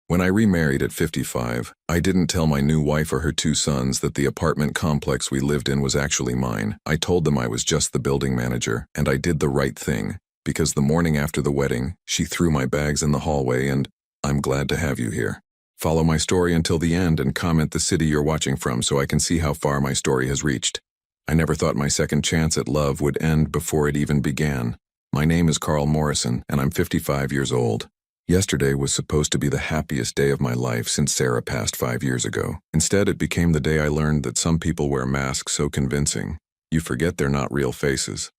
When I remarried at 55, I didn't tell my new wife or her two sons that the apartment complex we lived in was actually mine. I told them I was just the building manager, and I did the right thing, because the morning after the wedding, she threw my bags in the hallway and, "I'm glad to have you here." Follow my story until the end and comment the city you're watching from so I can see how far my story has reached. I never thought my second chance at love would end before it even began. My name is Carl Morrison, and I'm 55 years old. Yesterday was supposed to be the happiest day of my life since Sarah passed 5 years ago. Instead, it became the day I learned that some people wear masks so convincing, you forget they're not real faces.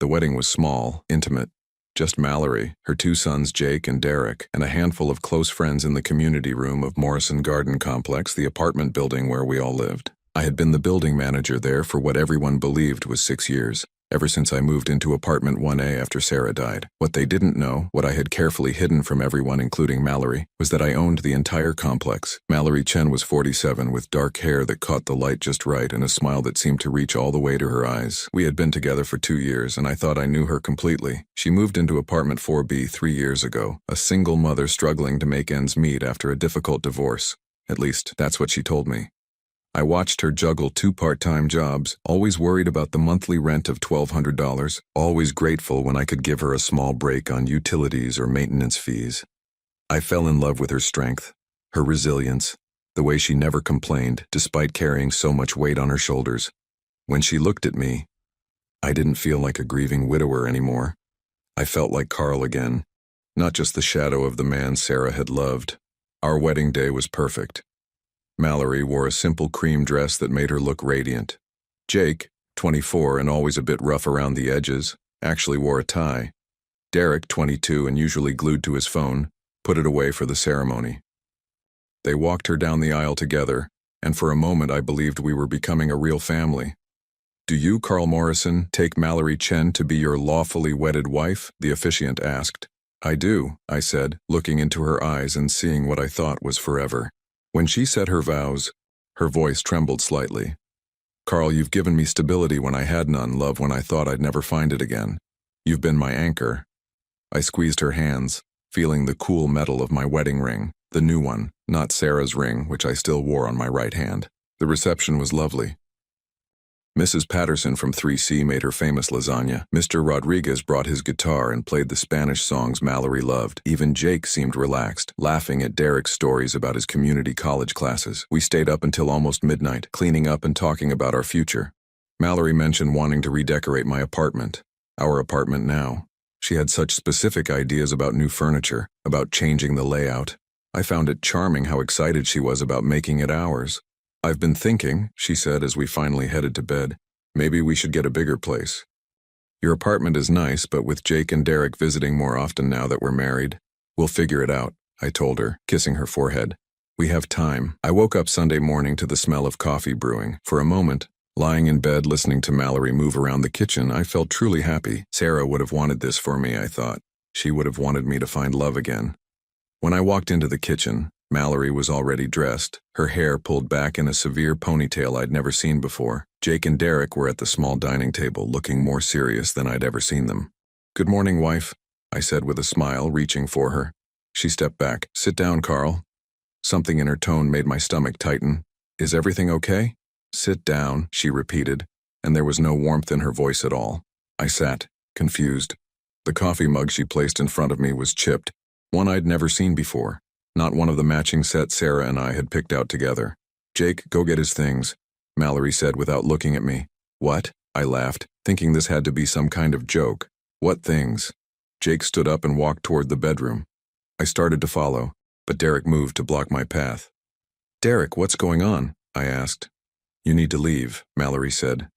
The wedding was small, intimate. Just Mallory, her two sons Jake and Derek, and a handful of close friends in the community room of Morrison Garden Complex, the apartment building where we all lived. I had been the building manager there for what everyone believed was 6 years. Ever since I moved into apartment 1A after Sarah died. What they didn't know, what I had carefully hidden from everyone including Mallory, was that I owned the entire complex. Mallory Chen was 47 with dark hair that caught the light just right and a smile that seemed to reach all the way to her eyes. We had been together for 2 years and I thought I knew her completely. She moved into apartment 4B 3 years ago, a single mother struggling to make ends meet after a difficult divorce. At least, that's what she told me. I watched her juggle 2 part-time jobs, always worried about the monthly rent of $1,200, always grateful when I could give her a small break on utilities or maintenance fees. I fell in love with her strength, her resilience, the way she never complained despite carrying so much weight on her shoulders. When she looked at me, I didn't feel like a grieving widower anymore. I felt like Carl again, not just the shadow of the man Sarah had loved. Our wedding day was perfect. Mallory wore a simple cream dress that made her look radiant. Jake, 24 and always a bit rough around the edges, actually wore a tie. Derek, 22 and usually glued to his phone, put it away for the ceremony. They walked her down the aisle together, and for a moment I believed we were becoming a real family. "Do you, Carl Morrison, take Mallory Chen to be your lawfully wedded wife?" the officiant asked. "I do," I said, looking into her eyes and seeing what I thought was forever. When she said her vows, her voice trembled slightly. "Carl, you've given me stability when I had none, love when I thought I'd never find it again. You've been my anchor." I squeezed her hands, feeling the cool metal of my wedding ring, the new one, not Sarah's ring, which I still wore on my right hand. The reception was lovely. Mrs. Patterson from 3C made her famous lasagna. Mr. Rodriguez brought his guitar and played the Spanish songs Mallory loved. Even Jake seemed relaxed, laughing at Derek's stories about his community college classes. We stayed up until almost midnight, cleaning up and talking about our future. Mallory mentioned wanting to redecorate my apartment, our apartment now. She had such specific ideas about new furniture, about changing the layout. I found it charming how excited she was about making it ours. "I've been thinking," she said as we finally headed to bed, "maybe we should get a bigger place. Your apartment is nice, but with Jake and Derek visiting more often now that we're married, we'll figure it out," I told her, kissing her forehead. "We have time." I woke up Sunday morning to the smell of coffee brewing. For a moment, lying in bed listening to Mallory move around the kitchen, I felt truly happy. Sarah would have wanted this for me, I thought. She would have wanted me to find love again. When I walked into the kitchen, Mallory was already dressed, her hair pulled back in a severe ponytail I'd never seen before. Jake and Derek were at the small dining table, looking more serious than I'd ever seen them. "Good morning, wife," I said with a smile, reaching for her. She stepped back. "Sit down, Carl." Something in her tone made my stomach tighten. "Is everything okay?" "Sit down," she repeated, and there was no warmth in her voice at all. I sat, confused. The coffee mug she placed in front of me was chipped, one I'd never seen before. Not one of the matching sets Sarah and I had picked out together. "Jake, go get his things," Mallory said without looking at me. "What?" I laughed, thinking this had to be some kind of joke. "What things?" Jake stood up and walked toward the bedroom. I started to follow, but Derek moved to block my path. "Derek, what's going on?" I asked. "You need to leave," Mallory said.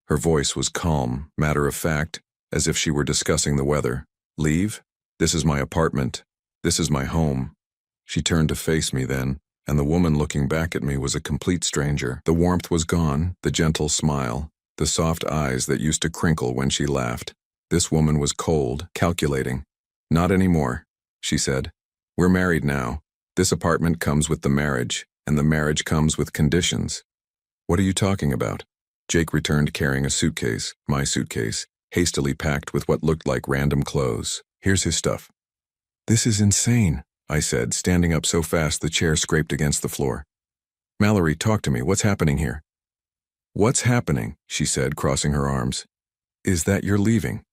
Her voice was calm, matter-of-fact, as if she were discussing the weather. "Leave? This is my apartment. This is my home." She turned to face me then, and the woman looking back at me was a complete stranger. The warmth was gone, the gentle smile, the soft eyes that used to crinkle when she laughed. This woman was cold, calculating. "Not anymore," she said. "We're married now. This apartment comes with the marriage, and the marriage comes with conditions." "What are you talking about?" Jake returned carrying a suitcase, my suitcase, hastily packed with what looked like random clothes. "Here's his stuff." "This is insane." I said, standing up so fast the chair scraped against the floor. Mallory, talk to me. What's happening here? What's happening, she said, crossing her arms, is that you're leaving.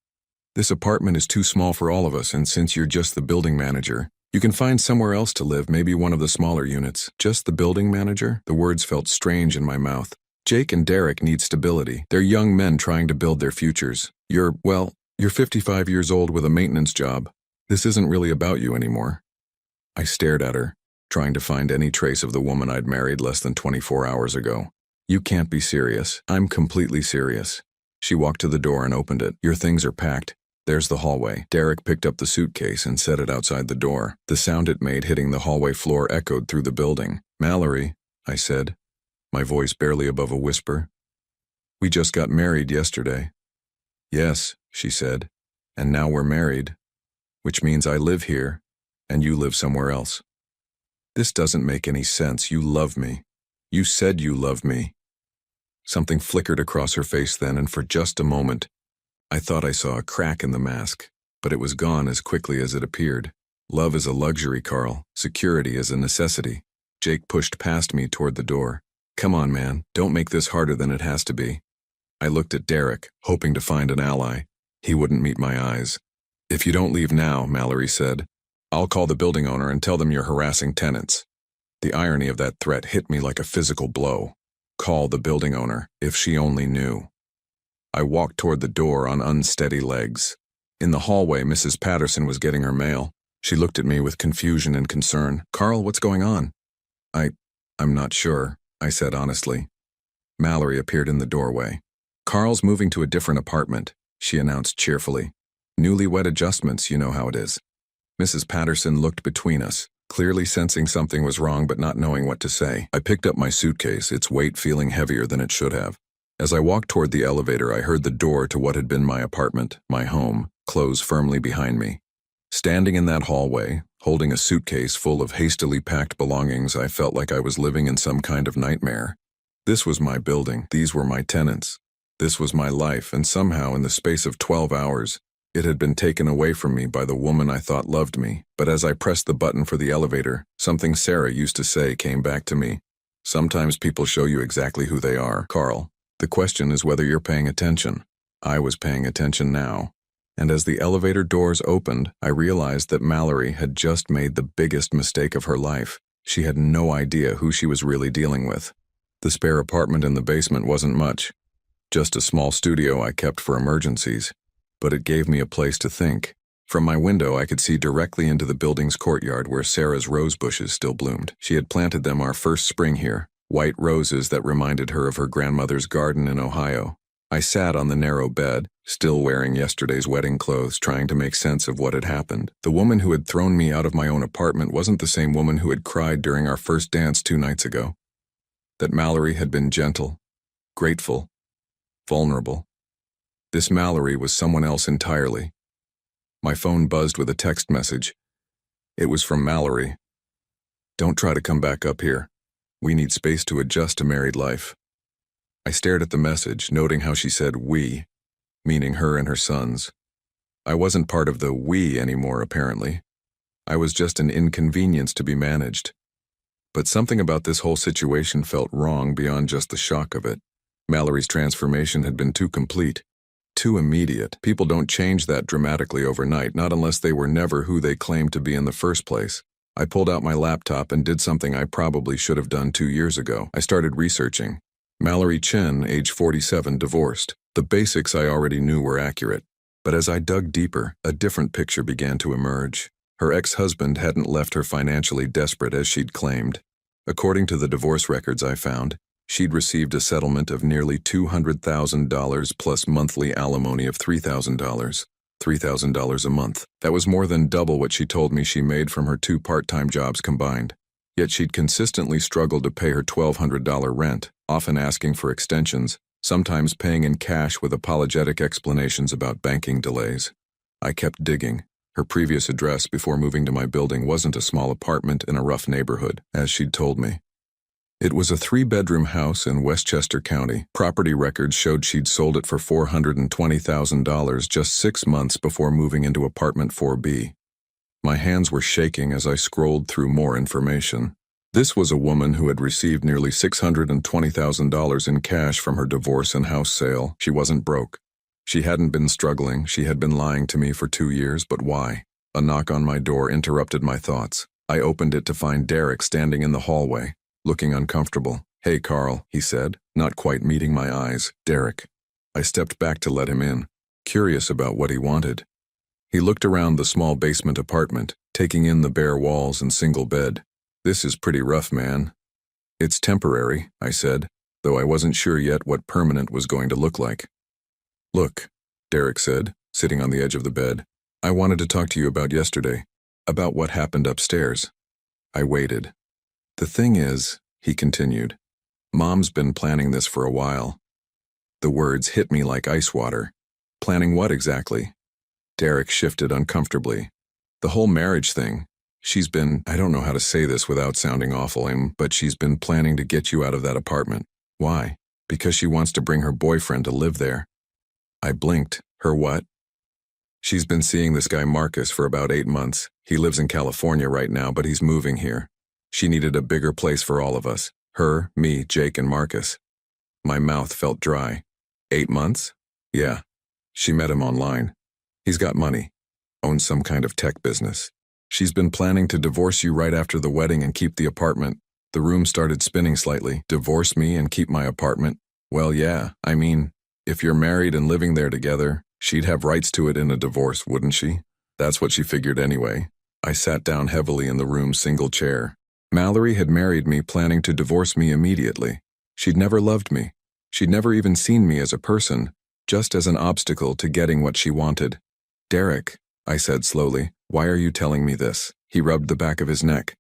This apartment is too small for all of us, and since you're just the building manager, you can find somewhere else to live, maybe one of the smaller units. Just the building manager? The words felt strange in my mouth. Jake and Derek need stability. They're young men trying to build their futures. You're 55 years old with a maintenance job. This isn't really about you anymore. I stared at her, trying to find any trace of the woman I'd married less than 24 hours ago. You can't be serious. I'm completely serious. She walked to the door and opened it. Your things are packed. There's the hallway. Derek picked up the suitcase and set it outside the door. The sound it made hitting the hallway floor echoed through the building. Mallory, I said, my voice barely above a whisper. We just got married yesterday. Yes, she said, and now we're married, which means I live here and you live somewhere else. This doesn't make any sense. You love me. You said you loved me. Something flickered across her face then, and for just a moment, I thought I saw a crack in the mask, but it was gone as quickly as it appeared. Love is a luxury, Carl. Security is a necessity. Jake pushed past me toward the door. Come on, man. Don't make this harder than it has to be. I looked at Derek, hoping to find an ally. He wouldn't meet my eyes. If you don't leave now, Mallory said, I'll call the building owner and tell them you're harassing tenants. The irony of that threat hit me like a physical blow. Call the building owner, if she only knew. I walked toward the door on unsteady legs. In the hallway, Mrs. Patterson was getting her mail. She looked at me with confusion and concern. Carl, what's going on? I'm not sure, I said honestly. Mallory appeared in the doorway. Carl's moving to a different apartment, she announced cheerfully. Newlywed adjustments, you know how it is. Mrs. Patterson looked between us, clearly sensing something was wrong but not knowing what to say. I picked up my suitcase, its weight feeling heavier than it should have. As I walked toward the elevator, I heard the door to what had been my apartment, my home, close firmly behind me. Standing in that hallway, holding a suitcase full of hastily packed belongings, I felt like I was living in some kind of nightmare. This was my building. These were my tenants. This was my life, and somehow, in the space of 12 hours, it had been taken away from me by the woman I thought loved me. But as I pressed the button for the elevator, something Sarah used to say came back to me. Sometimes people show you exactly who they are, Carl. The question is whether you're paying attention. I was paying attention now. And as the elevator doors opened, I realized that Mallory had just made the biggest mistake of her life. She had no idea who she was really dealing with. The spare apartment in the basement wasn't much. Just a small studio I kept for emergencies. But it gave me a place to think. From my window, I could see directly into the building's courtyard where Sarah's rose bushes still bloomed. She had planted them our first spring here, white roses that reminded her of her grandmother's garden in Ohio. I sat on the narrow bed, still wearing yesterday's wedding clothes, trying to make sense of what had happened. The woman who had thrown me out of my own apartment wasn't the same woman who had cried during our first dance 2 nights ago. That Mallory had been gentle, grateful, vulnerable. This Mallory was someone else entirely. My phone buzzed with a text message. It was from Mallory. Don't try to come back up here. We need space to adjust to married life. I stared at the message, noting how she said we, meaning her and her sons. I wasn't part of the we anymore, apparently. I was just an inconvenience to be managed. But something about this whole situation felt wrong beyond just the shock of it. Mallory's transformation had been too complete. Too immediate. People don't change that dramatically overnight, not unless they were never who they claimed to be in the first place. I pulled out my laptop and did something I probably should have done 2 years ago. I started researching. Mallory Chen, age 47, divorced. The basics I already knew were accurate. But as I dug deeper, a different picture began to emerge. Her ex-husband hadn't left her financially desperate as she'd claimed. According to the divorce records I found, she'd received a settlement of nearly $200,000 plus monthly alimony of $3,000. $3,000 a month. That was more than double what she told me she made from her 2 part-time jobs combined. Yet she'd consistently struggled to pay her $1,200 rent, often asking for extensions, sometimes paying in cash with apologetic explanations about banking delays. I kept digging. Her previous address before moving to my building wasn't a small apartment in a rough neighborhood, as she'd told me. It was a 3-bedroom house in Westchester County. Property records showed she'd sold it for $420,000 just 6 months before moving into apartment 4B. My hands were shaking as I scrolled through more information. This was a woman who had received nearly $620,000 in cash from her divorce and house sale. She wasn't broke. She hadn't been struggling. She had been lying to me for 2 years, but why? A knock on my door interrupted my thoughts. I opened it to find Derek standing in the hallway, looking uncomfortable. "Hey, Carl," he said, not quite meeting my eyes. "Derek." I stepped back to let him in, curious about what he wanted. He looked around the small basement apartment, taking in the bare walls and single bed. "This is pretty rough, man." "It's temporary," I said, though I wasn't sure yet what permanent was going to look like. "Look," Derek said, sitting on the edge of the bed. "I wanted to talk to you about yesterday, about what happened upstairs." I waited. "The thing is," he continued, "Mom's been planning this for a while." The words hit me like ice water. "Planning what exactly?" Derek shifted uncomfortably. "The whole marriage thing. She's been, I don't know how to say this without sounding awful, but she's been planning to get you out of that apartment." "Why?" "Because she wants to bring her boyfriend to live there." I blinked. "Her what?" "She's been seeing this guy Marcus for about 8 months. He lives in California right now, but he's moving here. She needed a bigger place for all of us. Her, me, Jake, and Marcus." My mouth felt dry. 8 months? "Yeah. She met him online. He's got money. Owns some kind of tech business. She's been planning to divorce you right after the wedding and keep the apartment." The room started spinning slightly. "Divorce me and keep my apartment?" "Well, yeah. I mean, if you're married and living there together, she'd have rights to it in a divorce, wouldn't she? That's what she figured anyway." I sat down heavily in the room's single chair. Mallory had married me planning to divorce me immediately. She'd never loved me. She'd never even seen me as a person, just as an obstacle to getting what she wanted. "Derek," I said slowly, "why are you telling me this?" He rubbed the back of his neck.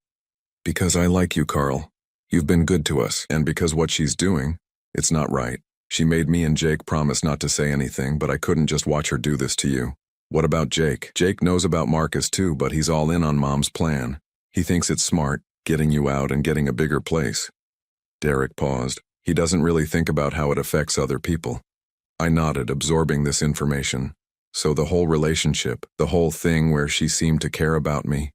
"Because I like you, Carl. You've been good to us, and because what she's doing, it's not right. She made me and Jake promise not to say anything, but I couldn't just watch her do this to you." "What about Jake?" "Jake knows about Marcus too, but he's all in on Mom's plan. He thinks it's smart, getting you out and getting a bigger place." Derek paused. "He doesn't really think about how it affects other people." I nodded, absorbing this information. "So the whole relationship, the whole thing where she seemed to care about me."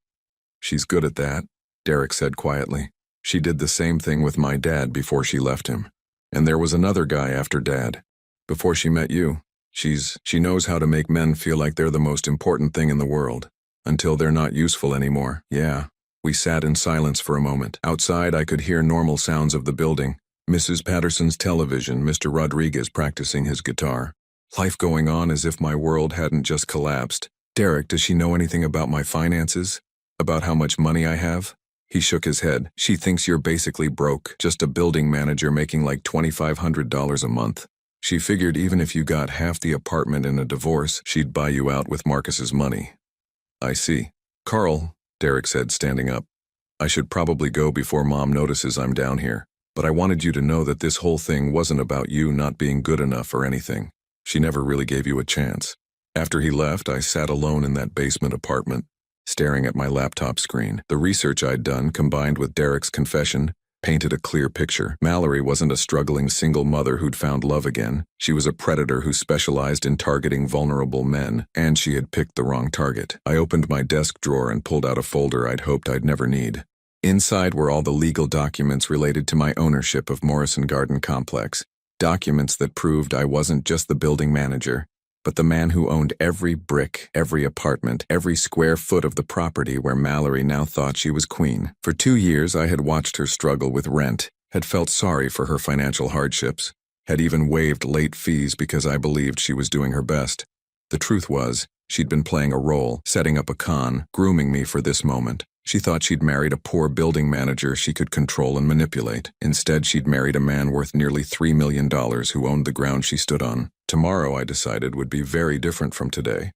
"She's good at that," Derek said quietly. "She did the same thing with my dad before she left him. And there was another guy after Dad. Before she met you. She knows how to make men feel like they're the most important thing in the world. Until they're not useful anymore." "Yeah." We sat in silence for a moment. Outside, I could hear normal sounds of the building. Mrs. Patterson's television, Mr. Rodriguez practicing his guitar. Life going on as if my world hadn't just collapsed. "Derek, does she know anything about my finances? About how much money I have?" He shook his head. "She thinks you're basically broke, just a building manager making like $2,500 a month. She figured even if you got half the apartment in a divorce, she'd buy you out with Marcus's money." "I see." "Carl," Derek said, standing up, "I should probably go before Mom notices I'm down here. But I wanted you to know that this whole thing wasn't about you not being good enough or anything. She never really gave you a chance." After he left, I sat alone in that basement apartment, staring at my laptop screen. The research I'd done, combined with Derek's confession, painted a clear picture. Mallory wasn't a struggling single mother who'd found love again. She was a predator who specialized in targeting vulnerable men, and she had picked the wrong target. I opened my desk drawer and pulled out a folder I'd hoped I'd never need. Inside were all the legal documents related to my ownership of Morrison Garden Complex. Documents that proved I wasn't just the building manager, but the man who owned every brick, every apartment, every square foot of the property where Mallory now thought she was queen. For 2 years, I had watched her struggle with rent, had felt sorry for her financial hardships, had even waived late fees because I believed she was doing her best. The truth was, she'd been playing a role, setting up a con, grooming me for this moment. She thought she'd married a poor building manager she could control and manipulate. Instead, she'd married a man worth nearly $3 million who owned the ground she stood on. Tomorrow, I decided, would be very different from today.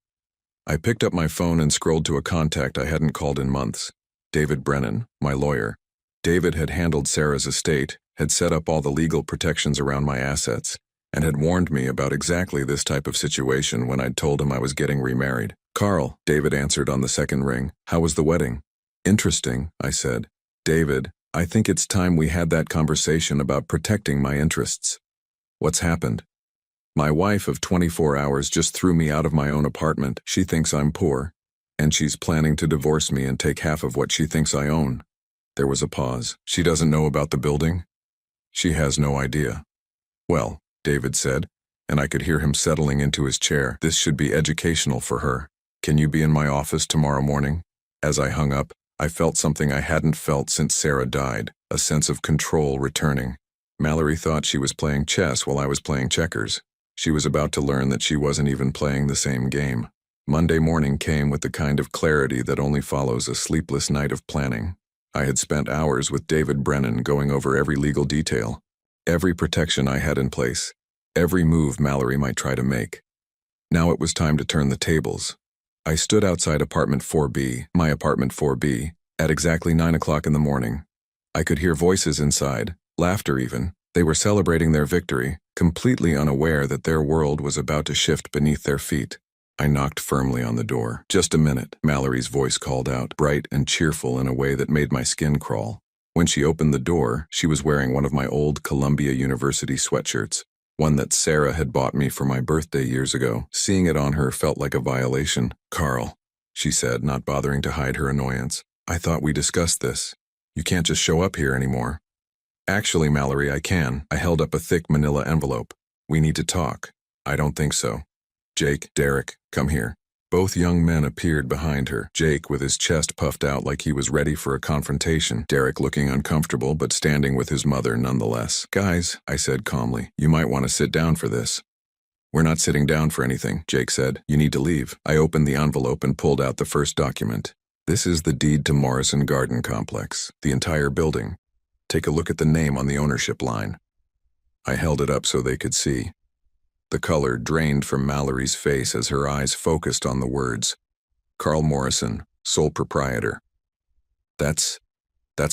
I picked up my phone and scrolled to a contact I hadn't called in months. David Brennan, my lawyer. David had handled Sarah's estate, had set up all the legal protections around my assets, and had warned me about exactly this type of situation when I'd told him I was getting remarried. "Carl," David answered on the second ring. "How was the wedding?" "Interesting," I said. "David, I think it's time we had that conversation about protecting my interests." "What's happened?" "My wife of 24 hours just threw me out of my own apartment. She thinks I'm poor. And she's planning to divorce me and take half of what she thinks I own. There was a pause. She doesn't know about the building? She has no idea. Well, David said, and I could hear him settling into his chair. This should be educational for her. Can you be in my office tomorrow morning? As I hung up, I felt something I hadn't felt since Sarah died, a sense of control returning. Mallory thought she was playing chess while I was playing checkers. She was about to learn that she wasn't even playing the same game. Monday morning came with the kind of clarity that only follows a sleepless night of planning. I had spent hours with David Brennan going over every legal detail, every protection I had in place, every move Mallory might try to make. Now it was time to turn the tables. I stood outside apartment 4B, my apartment 4B, at exactly 9 o'clock in the morning. I could hear voices inside, laughter even. They were celebrating their victory, completely unaware that their world was about to shift beneath their feet. I knocked firmly on the door. Just a minute, Mallory's voice called out, bright and cheerful in a way that made my skin crawl. When she opened the door, she was wearing one of my old Columbia University sweatshirts, one that Sarah had bought me for my birthday years ago. Seeing it on her felt like a violation. "Carl," she said, not bothering to hide her annoyance. "I thought we discussed this. You can't just show up here anymore." "Actually, Mallory, I can." I held up a thick manila envelope. "We need to talk." "I don't think so." "Jake, Derek, come here." Both young men appeared behind her, Jake with his chest puffed out like he was ready for a confrontation, Derek looking uncomfortable but standing with his mother nonetheless. "Guys," I said calmly, "you might want to sit down for this." "We're not sitting down for anything," Jake said. "You need to leave." I opened the envelope and pulled out the first document. "This is the deed to Morrison Garden Complex, the entire building. Take a look at the name on the ownership line." I held it up so they could see. The color drained from Mallory's face as her eyes focused on the words. "Carl Morrison, sole proprietor." That's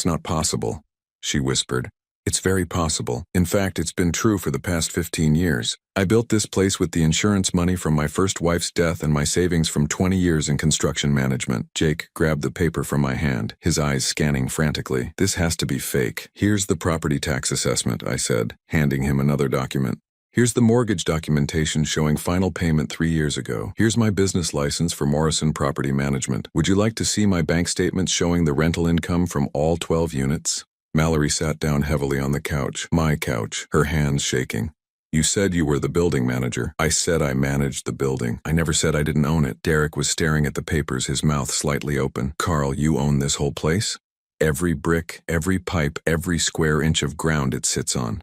not possible," she whispered. "It's very possible. In fact, it's been true for the past 15 years. I built this place with the insurance money from my first wife's death and my savings from 20 years in construction management." Jake grabbed the paper from my hand, his eyes scanning frantically. "This has to be fake." "Here's the property tax assessment," I said, handing him another document. "Here's the mortgage documentation showing final payment 3 years ago. Here's my business license for Morrison Property Management. Would you like to see my bank statements showing the rental income from all 12 units? Mallory sat down heavily on the couch, my couch, her hands shaking. "You said you were the building manager." "I said I managed the building. I never said I didn't own it." Derek was staring at the papers, his mouth slightly open. "Carl, you own this whole place? Every brick, every pipe, every square inch of ground it sits on."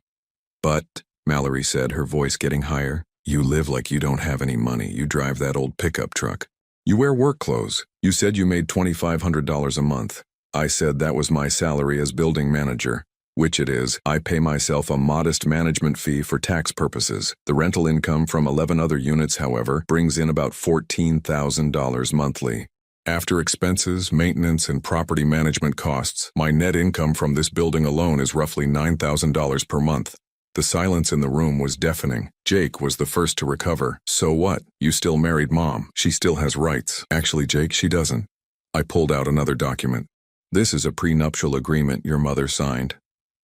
"But," Mallory said, her voice getting higher, "you live like you don't have any money. You drive that old pickup truck. You wear work clothes. You said you made $2,500 a month. I said that was my salary as building manager, which it is. I pay myself a modest management fee for tax purposes. The rental income from 11 other units, however, brings in about $14,000 monthly. After expenses, maintenance, and property management costs, my net income from this building alone is roughly $9,000 per month." The silence in the room was deafening. Jake was the first to recover. "So what? You still married Mom. She still has rights." "Actually, Jake, she doesn't." I pulled out another document. "This is a prenuptial agreement your mother signed."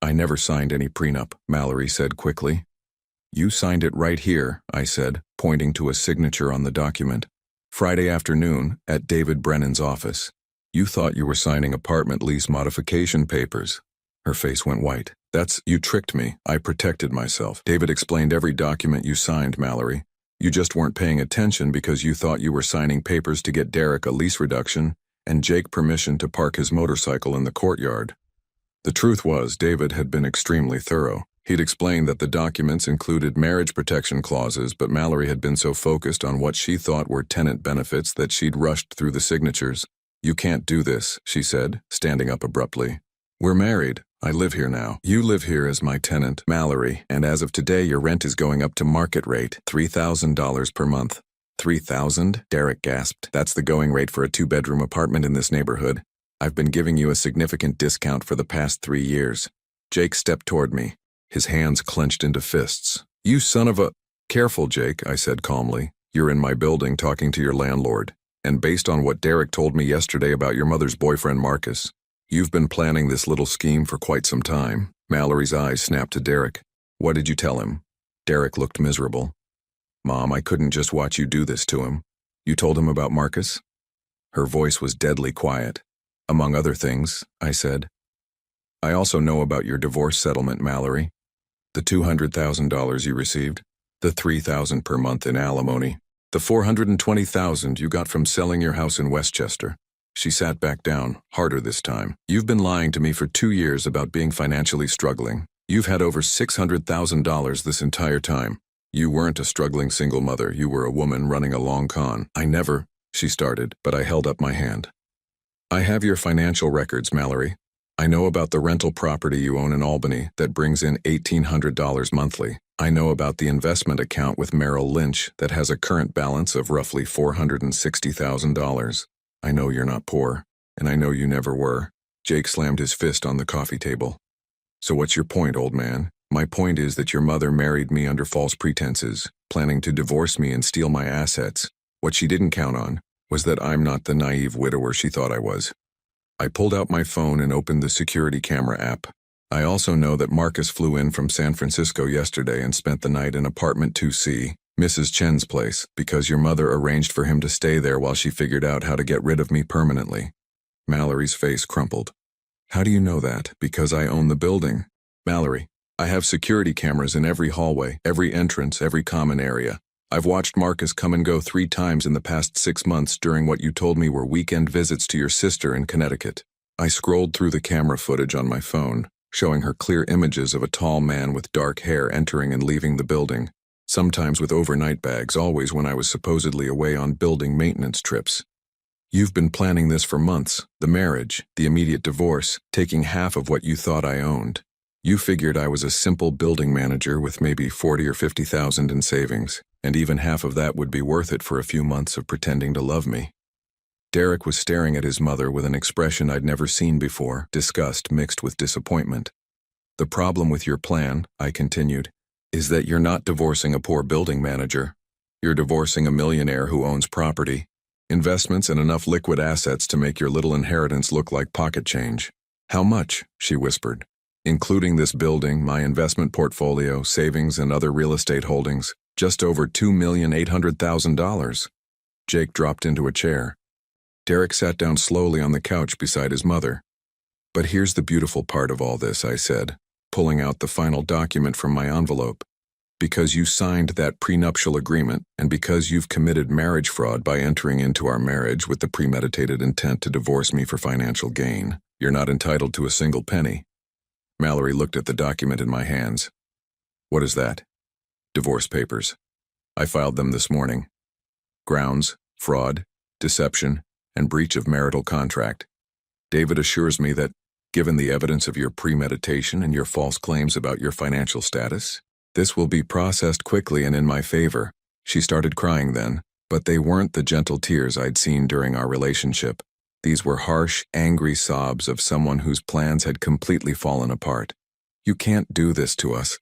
"I never signed any prenup," Mallory said quickly. "You signed it right here," I said, pointing to a signature on the document. "Friday afternoon, at David Brennan's office. You thought you were signing apartment lease modification papers." Her face went white. You tricked me. I protected myself. David explained every document you signed, Mallory. You just weren't paying attention because you thought you were signing papers to get Derek a lease reduction and Jake permission to park his motorcycle in the courtyard." The truth was, David had been extremely thorough. He'd explained that the documents included marriage protection clauses, but Mallory had been so focused on what she thought were tenant benefits that she'd rushed through the signatures. "You can't do this," she said, standing up abruptly. "We're married. I live here now. You live here as my tenant, Mallory, and as of today your rent is going up to market rate, $3,000 per month." "3,000? Derek gasped. "That's the going rate for a 2-bedroom apartment in this neighborhood. I've been giving you a significant discount for the past 3 years." Jake stepped toward me, his hands clenched into fists. "You son of a—" "Careful, Jake," I said calmly. "You're in my building talking to your landlord. And based on what Derek told me yesterday about your mother's boyfriend Marcus, you've been planning this little scheme for quite some time." Mallory's eyes snapped to Derek. "What did you tell him?" Derek looked miserable. "Mom, I couldn't just watch you do this to him." "You told him about Marcus?" Her voice was deadly quiet. "Among other things," I said. "I also know about your divorce settlement, Mallory. The $200,000 you received, the $3,000 per month in alimony, the $420,000 you got from selling your house in Westchester." She sat back down, harder this time. "You've been lying to me for 2 years about being financially struggling. You've had over $600,000 this entire time. You weren't a struggling single mother. You were a woman running a long con." "I never," she started, but I held up my hand. "I have your financial records, Mallory. I know about the rental property you own in Albany that brings in $1,800 monthly. I know about the investment account with Merrill Lynch that has a current balance of roughly $460,000. I know you're not poor, and I know you never were." Jake slammed his fist on the coffee table. "So what's your point, old man?" "My point is that your mother married me under false pretenses, planning to divorce me and steal my assets. What she didn't count on was that I'm not the naive widower she thought I was." I pulled out my phone and opened the security camera app. "I also know that Marcus flew in from San Francisco yesterday and spent the night in apartment 2C, Mrs. Chen's place, because your mother arranged for him to stay there while she figured out how to get rid of me permanently." Mallory's face crumpled. "How do you know that?" "Because I own the building. Mallory, I have security cameras in every hallway, every entrance, every common area. I've watched Marcus come and go 3 times in the past 6 months during what you told me were weekend visits to your sister in Connecticut." I scrolled through the camera footage on my phone, showing her clear images of a tall man with dark hair entering and leaving the building, sometimes with overnight bags, always when I was supposedly away on building maintenance trips. "You've been planning this for months, the marriage, the immediate divorce, taking half of what you thought I owned. You figured I was a simple building manager with maybe 40 or 50,000 in savings, and even half of that would be worth it for a few months of pretending to love me." Derek was staring at his mother with an expression I'd never seen before, disgust mixed with disappointment. "The problem with your plan," I continued, "is that you're not divorcing a poor building manager. You're divorcing a millionaire who owns property, investments, and enough liquid assets to make your little inheritance look like pocket change." "How much?" she whispered. "Including this building, my investment portfolio, savings, and other real estate holdings, just over $2,800,000. Jake dropped into a chair. Derek sat down slowly on the couch beside his mother. "But here's the beautiful part of all this," I said, pulling out the final document from my envelope. "Because you signed that prenuptial agreement, and because you've committed marriage fraud by entering into our marriage with the premeditated intent to divorce me for financial gain, you're not entitled to a single penny." Mallory looked at the document in my hands. "What is that?" "Divorce papers. I filed them this morning. Grounds, fraud, deception, and breach of marital contract. David assures me that, given the evidence of your premeditation and your false claims about your financial status, this will be processed quickly and in my favor." She started crying then, but they weren't the gentle tears I'd seen during our relationship. These were harsh, angry sobs of someone whose plans had completely fallen apart. "You can't do this to us,"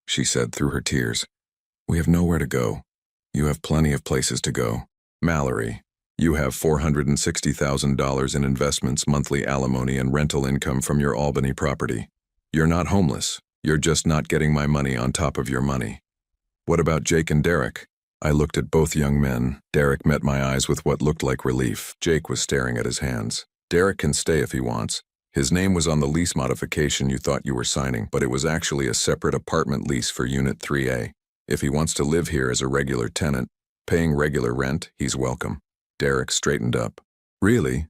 she said through her tears. "We have nowhere to go. You have plenty of places to go. Mallory, you have $460,000 in investments, monthly alimony, and rental income from your Albany property. You're not homeless. You're just not getting my money on top of your money." "What about Jake and Derek?" I looked at both young men. Derek met my eyes with what looked like relief. Jake was staring at his hands. "Derek can stay if he wants. His name was on the lease modification you thought you were signing, but it was actually a separate apartment lease for Unit 3A. If he wants to live here as a regular tenant, paying regular rent, he's welcome." Derek straightened up. "Really?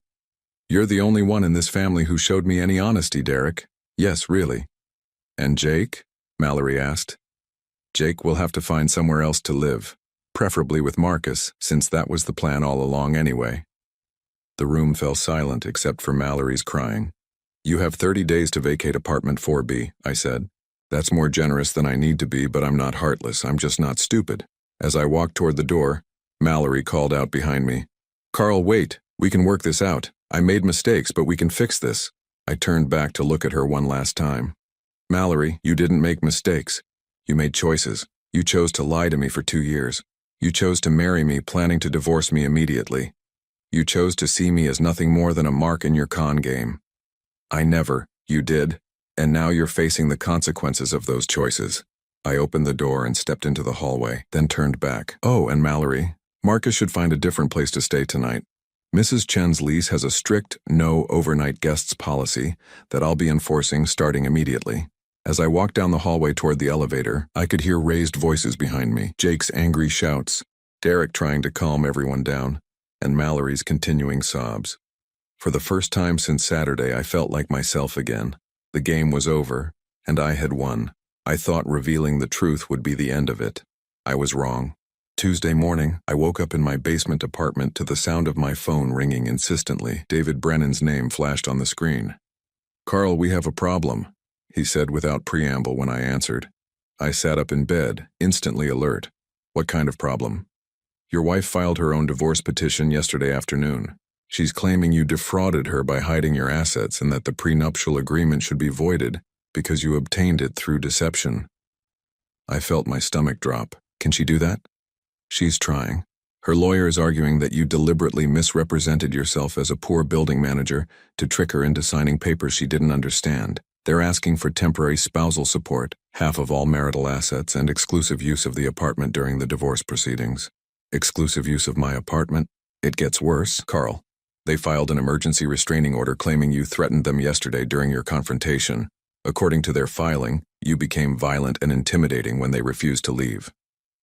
You're the only one in this family who showed me any honesty, Derek." "Yes, really." "And Jake?" Mallory asked. "Jake will have to find somewhere else to live. Preferably with Marcus, since that was the plan all along anyway." The room fell silent except for Mallory's crying. "You have 30 days to vacate apartment 4B, I said. "That's more generous than I need to be, but I'm not heartless, I'm just not stupid." As I walked toward the door, Mallory called out behind me, "Carl, wait, we can work this out. I made mistakes, but we can fix this." I turned back to look at her one last time. "Mallory, you didn't make mistakes. You made choices. You chose to lie to me for 2 years. You chose to marry me, planning to divorce me immediately. You chose to see me as nothing more than a mark in your con game. I never. You did. And now you're facing the consequences of those choices." I opened the door and stepped into the hallway, then turned back. "Oh, and Mallory, Marcus should find a different place to stay tonight. Mrs. Chen's lease has a strict no overnight guests policy that I'll be enforcing starting immediately. As I walked down the hallway toward the elevator, I could hear raised voices behind me, Jake's angry shouts, Derek trying to calm everyone down, and Mallory's continuing sobs. For the first time since Saturday, I felt like myself again. The game was over, and I had won. I thought revealing the truth would be the end of it. I was wrong. Tuesday morning, I woke up in my basement apartment to the sound of my phone ringing insistently. David Brennan's name flashed on the screen. "Carl, we have a problem," he said without preamble when I answered. I sat up in bed, instantly alert. "What kind of problem?" "Your wife filed her own divorce petition yesterday afternoon. She's claiming you defrauded her by hiding your assets and that the prenuptial agreement should be voided because you obtained it through deception." I felt my stomach drop. "Can she do that?" "She's trying. Her lawyer is arguing that you deliberately misrepresented yourself as a poor building manager to trick her into signing papers she didn't understand. They're asking for temporary spousal support, half of all marital assets, and exclusive use of the apartment during the divorce proceedings." "Exclusive use of my apartment? It gets worse, Carl. They filed an emergency restraining order claiming you threatened them yesterday during your confrontation. According to their filing, you became violent and intimidating when they refused to leave."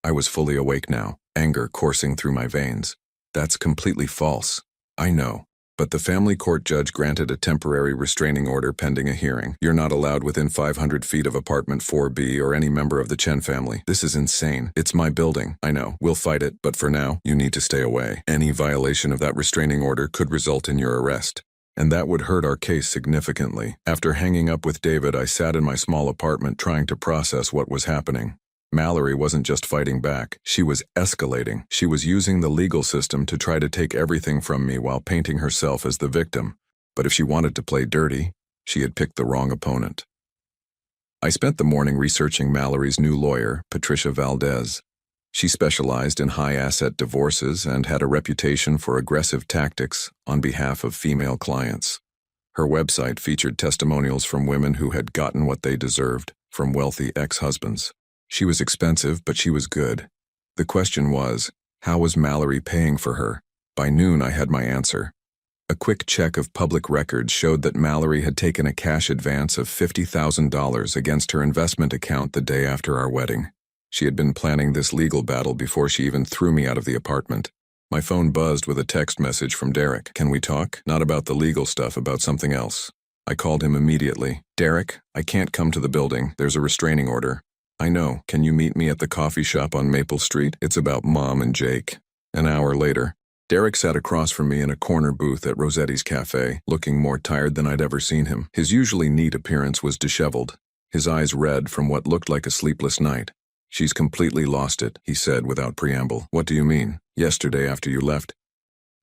I was fully awake now, anger coursing through my veins. "That's completely false." "I know, but the family court judge granted a temporary restraining order pending a hearing. You're not allowed within 500 feet of apartment 4B or any member of the Chen family. This is insane. It's my building. I know. We'll fight it, but for now, you need to stay away. Any violation of that restraining order could result in your arrest. And that would hurt our case significantly." After hanging up with David, I sat in my small apartment trying to process what was happening. Mallory wasn't just fighting back, she was escalating. She was using the legal system to try to take everything from me while painting herself as the victim. But if she wanted to play dirty, she had picked the wrong opponent. I spent the morning researching Mallory's new lawyer, Patricia Valdez. She specialized in high-asset divorces and had a reputation for aggressive tactics on behalf of female clients. Her website featured testimonials from women who had gotten what they deserved from wealthy ex-husbands. She was expensive, but she was good. The question was, how was Mallory paying for her? By noon, I had my answer. A quick check of public records showed that Mallory had taken a cash advance of $50,000 against her investment account the day after our wedding. She had been planning this legal battle before she even threw me out of the apartment. My phone buzzed with a text message from Derek. "Can we talk? Not about the legal stuff, about something else." I called him immediately. "Derek, I can't come to the building. There's a restraining order." "I know. Can you meet me at the coffee shop on Maple Street? It's about Mom and Jake." An hour later, Derek sat across from me in a corner booth at Rossetti's Cafe, looking more tired than I'd ever seen him. His usually neat appearance was disheveled, his eyes red from what looked like a sleepless night. "She's completely lost it," he said without preamble. "What do you mean? Yesterday after you left?"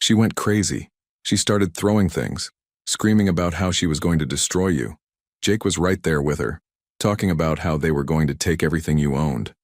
"She went crazy. She started throwing things, screaming about how she was going to destroy you. Jake was right there with her, talking about how they were going to take everything you owned."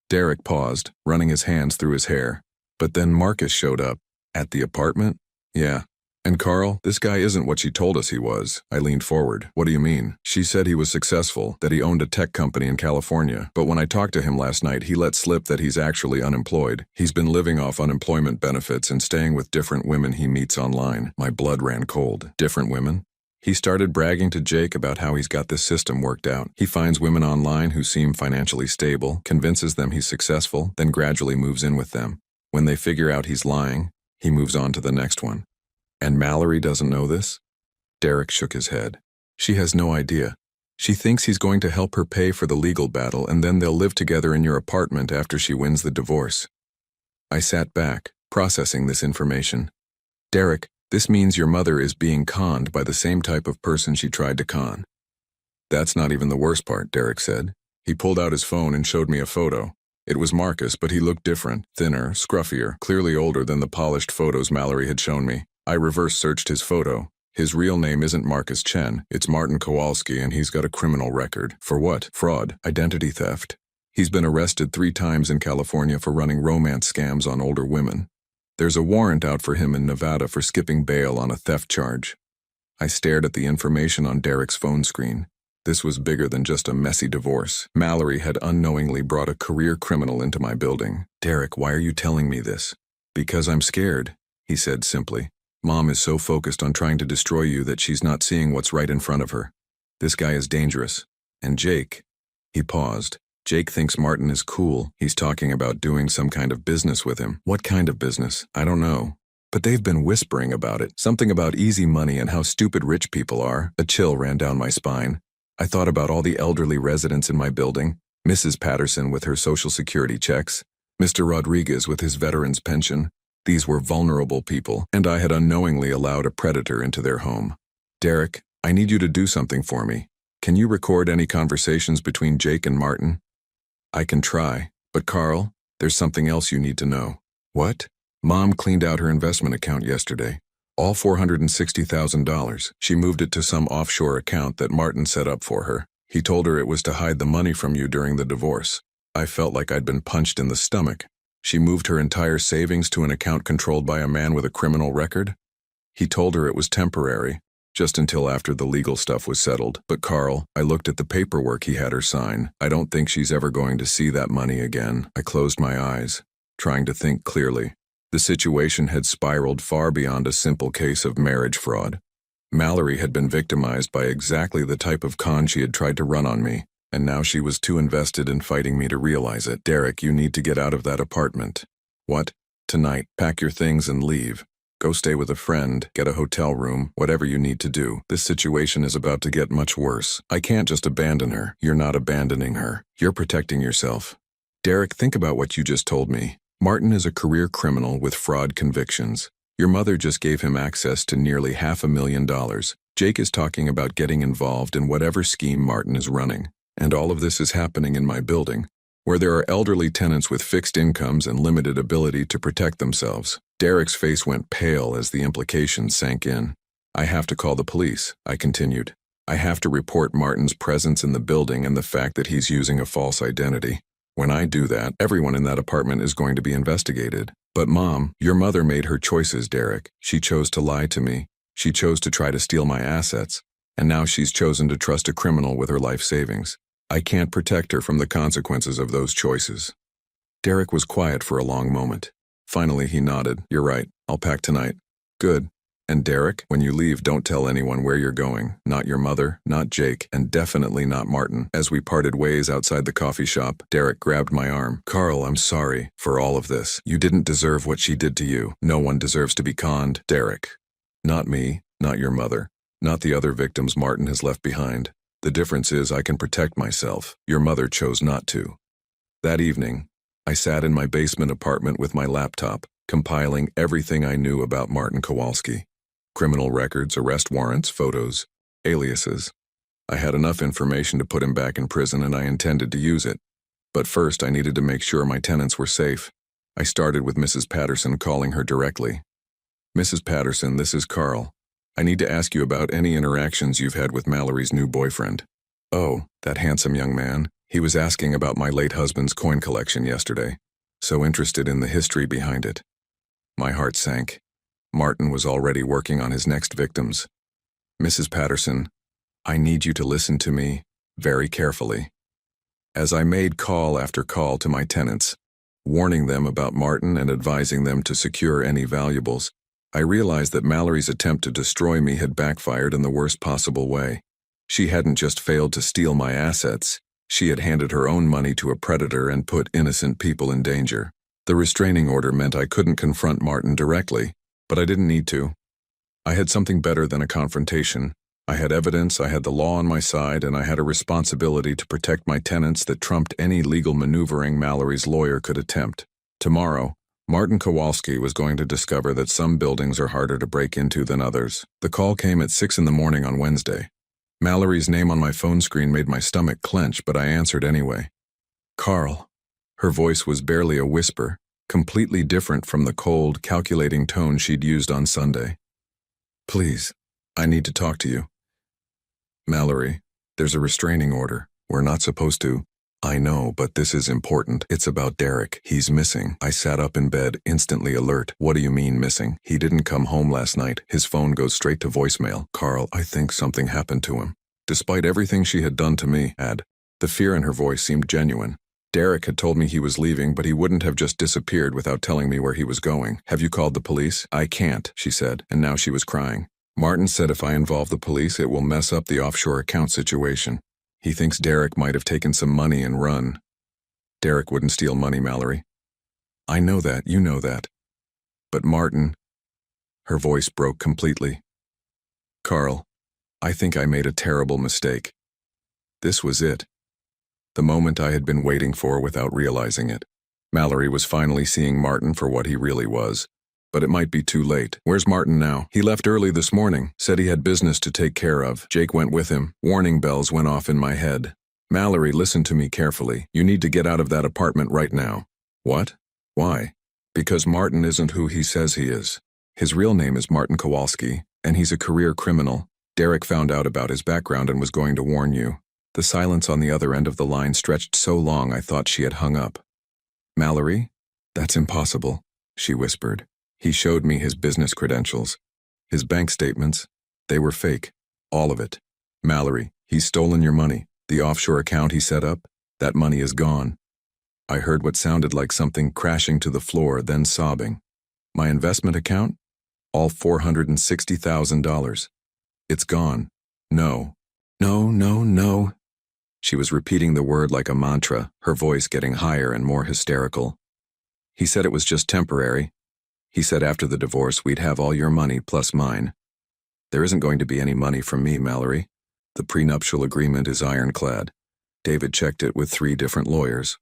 Derek paused, running his hands through his hair. "But then Marcus showed up." "At the apartment?" "Yeah. And Carl, this guy isn't what she told us he was." I leaned forward. "What do you mean?" "She said he was successful, that he owned a tech company in California. But when I talked to him last night, he let slip that he's actually unemployed. He's been living off unemployment benefits and staying with different women he meets online." My blood ran cold. "Different women?" He started bragging to Jake about how he's got this system worked out. He finds women online who seem financially stable, convinces them he's successful, then gradually moves in with them. When they figure out he's lying, he moves on to the next one. "And Mallory doesn't know this?" Derek shook his head. "She has no idea. She thinks he's going to help her pay for the legal battle, and then they'll live together in your apartment after she wins the divorce." I sat back, processing this information. "Derek, this means your mother is being conned by the same type of person she tried to con." "That's not even the worst part," Derek said. He pulled out his phone and showed me a photo. It was Marcus, but he looked different, thinner, scruffier, clearly older than the polished photos Mallory had shown me. I reverse searched his photo. His real name isn't Marcus Chen, it's Martin Kowalski, and he's got a criminal record. For what? Fraud, identity theft. He's been arrested 3 times in California for running romance scams on older women. There's a warrant out for him in Nevada for skipping bail on a theft charge. I stared at the information on Derek's phone screen. This was bigger than just a messy divorce. Mallory had unknowingly brought a career criminal into my building. "Derek, why are you telling me this?" "Because I'm scared," he said simply. Mom is so focused on trying to destroy you that she's not seeing what's right in front of her. This guy is dangerous. And Jake." He paused. "Jake thinks Martin is cool. He's talking about doing some kind of business with him. What kind of business? I don't know. But they've been whispering about it. Something about easy money and how stupid rich people are." A chill ran down my spine. I thought about all the elderly residents in my building. Mrs. Patterson with her Social Security checks. Mr. Rodriguez with his veteran's pension. These were vulnerable people, and I had unknowingly allowed a predator into their home. "Derek, I need you to do something for me. Can you record any conversations between Jake and Martin?" "I can try, but Carl, there's something else you need to know." "What?" "Mom cleaned out her investment account yesterday. All $460,000. She moved it to some offshore account that Martin set up for her. He told her it was to hide the money from you during the divorce." I felt like I'd been punched in the stomach. She moved her entire savings to an account controlled by a man with a criminal record? He told her it was temporary, just until after the legal stuff was settled. But Carl, I looked at the paperwork he had her sign. I don't think she's ever going to see that money again. I closed my eyes, trying to think clearly. The situation had spiraled far beyond a simple case of marriage fraud. Mallory had been victimized by exactly the type of con she had tried to run on me, and now she was too invested in fighting me to realize it. "Derek, you need to get out of that apartment." "What?" "Tonight. Pack your things and leave. Go stay with a friend, get a hotel room, whatever you need to do. This situation is about to get much worse. I can't just abandon her." "You're not abandoning her. You're protecting yourself." "Derek, think about what you just told me. Martin is a career criminal with fraud convictions. Your mother just gave him access to nearly $500,000. Jake is talking about getting involved in whatever scheme Martin is running. And all of this is happening in my building, where there are elderly tenants with fixed incomes and limited ability to protect themselves." Derek's face went pale as the implications sank in. "I have to call the police," I continued. "I have to report Martin's presence in the building and the fact that he's using a false identity. When I do that, everyone in that apartment is going to be investigated." "But Mom, your mother made her choices, Derek. She chose to lie to me. She chose to try to steal my assets. And now she's chosen to trust a criminal with her life savings. I can't protect her from the consequences of those choices." Derek was quiet for a long moment. Finally, he nodded. "You're right. I'll pack tonight." "Good. And Derek, when you leave, don't tell anyone where you're going. Not your mother, not Jake, and definitely not Martin." As we parted ways outside the coffee shop, Derek grabbed my arm. "Carl, I'm sorry for all of this. You didn't deserve what she did to you. No one deserves to be conned." "Derek. Not me, not your mother, not the other victims Martin has left behind. The difference is I can protect myself. Your mother chose not to." That evening, I sat in my basement apartment with my laptop, compiling everything I knew about Martin Kowalski. Criminal records, arrest warrants, photos, aliases. I had enough information to put him back in prison, and I intended to use it. But first, I needed to make sure my tenants were safe. I started with Mrs. Patterson, calling her directly. "Mrs. Patterson, this is Carl. I need to ask you about any interactions you've had with Mallory's new boyfriend." "Oh, that handsome young man. He was asking about my late husband's coin collection yesterday. So interested in the history behind it." My heart sank. Martin was already working on his next victims. "Mrs. Patterson, I need you to listen to me very carefully." As I made call after call to my tenants, warning them about Martin and advising them to secure any valuables, I realized that Mallory's attempt to destroy me had backfired in the worst possible way. She hadn't just failed to steal my assets, she had handed her own money to a predator and put innocent people in danger. The restraining order meant I couldn't confront Martin directly, but I didn't need to. I had something better than a confrontation. I had evidence, I had the law on my side, and I had a responsibility to protect my tenants that trumped any legal maneuvering Mallory's lawyer could attempt. Tomorrow, Martin Kowalski was going to discover that some buildings are harder to break into than others. The call came at 6 in the morning on Wednesday. Mallory's name on my phone screen made my stomach clench, but I answered anyway. "Carl." Her voice was barely a whisper, completely different from the cold, calculating tone she'd used on Sunday. "Please, I need to talk to you." "Mallory, there's a restraining order. We're not supposed to." "I know, but this is important. It's about Derek. He's missing." I sat up in bed, instantly alert. "What do you mean missing?" "He didn't come home last night. His phone goes straight to voicemail." "Carl, I think something happened to him." Despite everything she had done to me, the fear in her voice seemed genuine. Derek had told me he was leaving, but he wouldn't have just disappeared without telling me where he was going. Have you called the police? I can't, she said, and now she was crying. Martin said if I involve the police, it will mess up the offshore account situation. He thinks Derek might have taken some money and run. Derek wouldn't steal money, Mallory. I know that, you know that. But Martin... Her voice broke completely. Carl, I think I made a terrible mistake. This was it. The moment I had been waiting for without realizing it. Mallory was finally seeing Martin for what he really was. But it might be too late. Where's Martin now? He left early this morning, said he had business to take care of. Jake went with him. Warning bells went off in my head. Mallory, listen to me carefully. You need to get out of that apartment right now. What? Why? Because Martin isn't who he says he is. His real name is Martin Kowalski, and he's a career criminal. Derek found out about his background and was going to warn you. The silence on the other end of the line stretched so long I thought she had hung up. Mallory? That's impossible, she whispered. He showed me his business credentials. His bank statements. They were fake. All of it. Mallory, he's stolen your money. The offshore account he set up, that money is gone. I heard what sounded like something crashing to the floor, then sobbing. My investment account? All $460,000. It's gone. No. No, no, no. She was repeating the word like a mantra, her voice getting higher and more hysterical. He said it was just temporary. He said after the divorce we'd have all your money plus mine. There isn't going to be any money from me, Mallory. The prenuptial agreement is ironclad. David checked it with 3 different lawyers.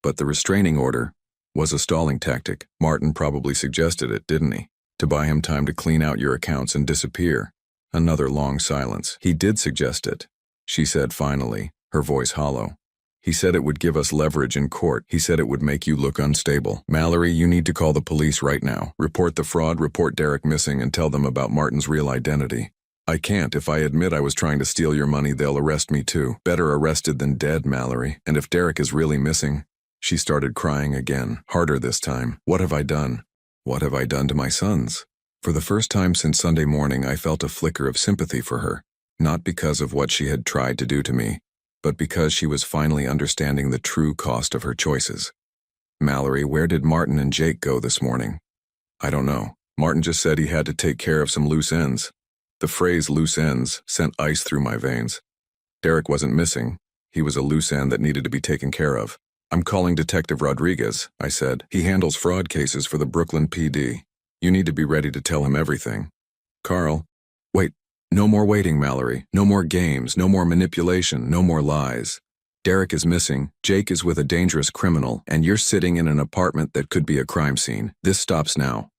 But the restraining order was a stalling tactic. Martin probably suggested it, didn't he? To buy him time to clean out your accounts and disappear. Another long silence. He did suggest it, she said finally, her voice hollow. He said it would give us leverage in court. He said it would make you look unstable. Mallory, you need to call the police right now. Report the fraud, report Derek missing, and tell them about Martin's real identity. I can't. If I admit I was trying to steal your money, they'll arrest me too. Better arrested than dead, Mallory. And if Derek is really missing... She started crying again, harder this time. What have I done? What have I done to my sons? For the first time since Sunday morning, I felt a flicker of sympathy for her. Not because of what she had tried to do to me, but because she was finally understanding the true cost of her choices. Mallory, where did Martin and Jake go this morning? I don't know. Martin just said he had to take care of some loose ends. The phrase loose ends sent ice through my veins. Derek wasn't missing. He was a loose end that needed to be taken care of. I'm calling Detective Rodriguez, I said. He handles fraud cases for the Brooklyn PD. You need to be ready to tell him everything. Carl, wait. No more waiting, Mallory. No more games, no more manipulation, no more lies. Derek is missing, Jake is with a dangerous criminal, and you're sitting in an apartment that could be a crime scene. This stops now.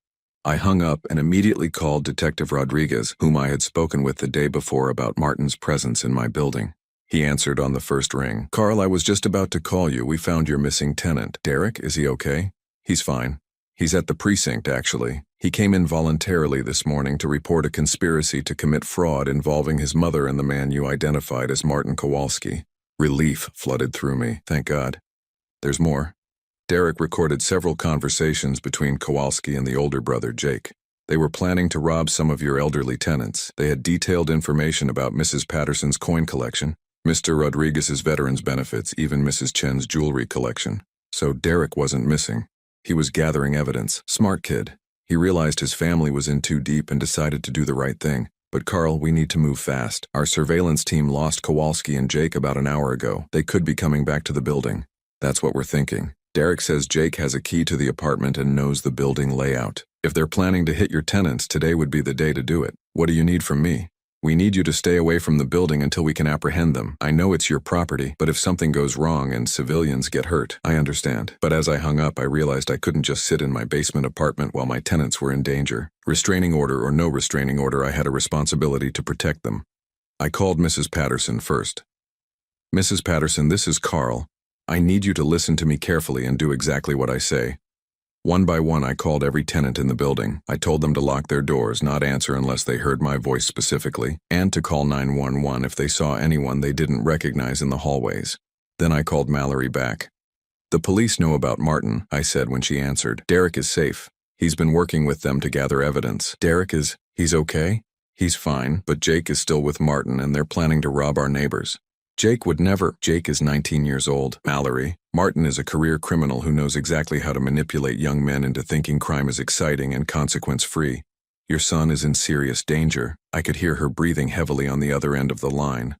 I hung up and immediately called Detective Rodriguez, whom I had spoken with the day before about Martin's presence in my building. He answered on the first ring. Carl, I was just about to call you. We found your missing tenant. Derek, is he okay? He's fine. He's at the precinct, actually. He came in voluntarily this morning to report a conspiracy to commit fraud involving his mother and the man you identified as Martin Kowalski. Relief flooded through me, thank God. There's more. Derek recorded several conversations between Kowalski and the older brother, Jake. They were planning to rob some of your elderly tenants. They had detailed information about Mrs. Patterson's coin collection, Mr. Rodriguez's veterans benefits, even Mrs. Chen's jewelry collection. So Derek wasn't missing. He was gathering evidence. Smart kid. He realized his family was in too deep and decided to do the right thing. But Carl, we need to move fast. Our surveillance team lost Kowalski and Jake about an hour ago. They could be coming back to the building. That's what we're thinking. Derek says Jake has a key to the apartment and knows the building layout. If they're planning to hit your tenants, today would be the day to do it. What do you need from me? We need you to stay away from the building until we can apprehend them. I know it's your property, but if something goes wrong and civilians get hurt, I understand. But as I hung up, I realized I couldn't just sit in my basement apartment while my tenants were in danger. Restraining order or no restraining order, I had a responsibility to protect them. I called Mrs. Patterson first. Mrs. Patterson, this is Carl. I need you to listen to me carefully and do exactly what I say. One by one, I called every tenant in the building. I told them to lock their doors, not answer unless they heard my voice specifically, and to call 911 if they saw anyone they didn't recognize in the hallways. Then I called Mallory back. The police know about Martin, I said when she answered. Derek is safe. He's been working with them to gather evidence. He's okay? He's fine, but Jake is still with Martin and they're planning to rob our neighbors. Jake would never. Jake is 19 years old. Mallory. Martin is a career criminal who knows exactly how to manipulate young men into thinking crime is exciting and consequence-free. Your son is in serious danger. I could hear her breathing heavily on the other end of the line.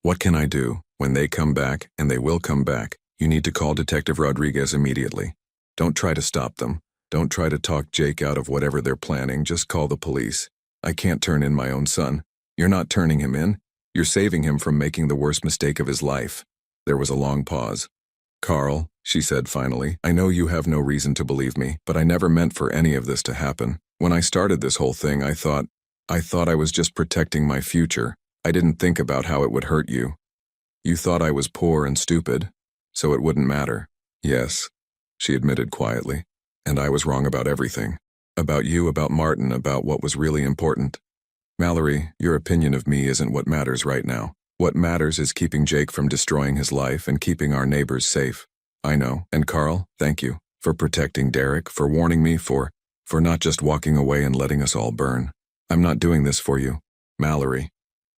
What can I do? When they come back, and they will come back, you need to call Detective Rodriguez immediately. Don't try to stop them. Don't try to talk Jake out of whatever they're planning. Just call the police. I can't turn in my own son. You're not turning him in. You're saving him from making the worst mistake of his life. There was a long pause. Carl, she said finally, I know you have no reason to believe me, but I never meant for any of this to happen. When I started this whole thing, I thought I was just protecting my future. I didn't think about how it would hurt you. You thought I was poor and stupid, so it wouldn't matter. Yes, she admitted quietly. And I was wrong about everything. About you, about Martin, about what was really important. Mallory, your opinion of me isn't what matters right now. What matters is keeping Jake from destroying his life and keeping our neighbors safe. I know. And Carl, thank you for protecting Derek, for warning me, for not just walking away and letting us all burn. I'm not doing this for you, Mallory.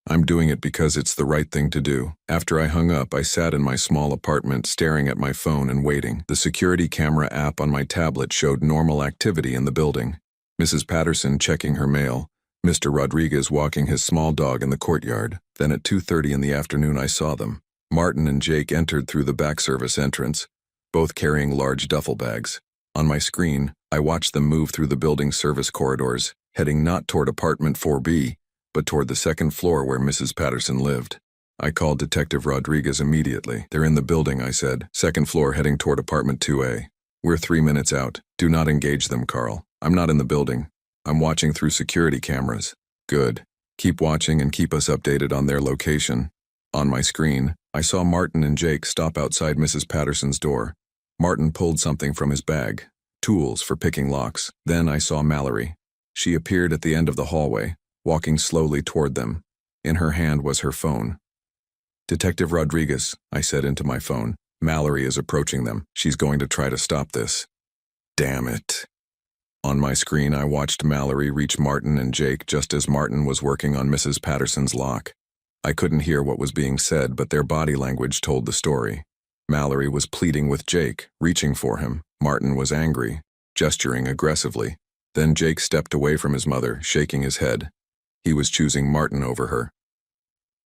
I'm doing it because it's the right thing to do. After I hung up, I sat in my small apartment staring at my phone and waiting. The security camera app on my tablet showed normal activity in the building. Mrs. Patterson checking her mail. Mr. Rodriguez walking his small dog in the courtyard. Then at 2:30 in the afternoon I saw them. Martin and Jake entered through the back service entrance, both carrying large duffel bags. On my screen, I watched them move through the building's service corridors, heading not toward apartment 4B, but toward the second floor where Mrs. Patterson lived. I called Detective Rodriguez immediately. They're in the building, I said. Second floor heading toward apartment 2A. We're 3 minutes out. Do not engage them, Carl. I'm not in the building. I'm watching through security cameras. Good. Keep watching and keep us updated on their location. On my screen, I saw Martin and Jake stop outside Mrs. Patterson's door. Martin pulled something from his bag. Tools for picking locks. Then I saw Mallory. She appeared at the end of the hallway, walking slowly toward them. In her hand was her phone. Detective Rodriguez, I said into my phone. Mallory is approaching them. She's going to try to stop this. Damn it. On my screen, I watched Mallory reach Martin and Jake just as Martin was working on Mrs. Patterson's lock. I couldn't hear what was being said, but their body language told the story. Mallory was pleading with Jake, reaching for him. Martin was angry, gesturing aggressively. Then Jake stepped away from his mother, shaking his head. He was choosing Martin over her.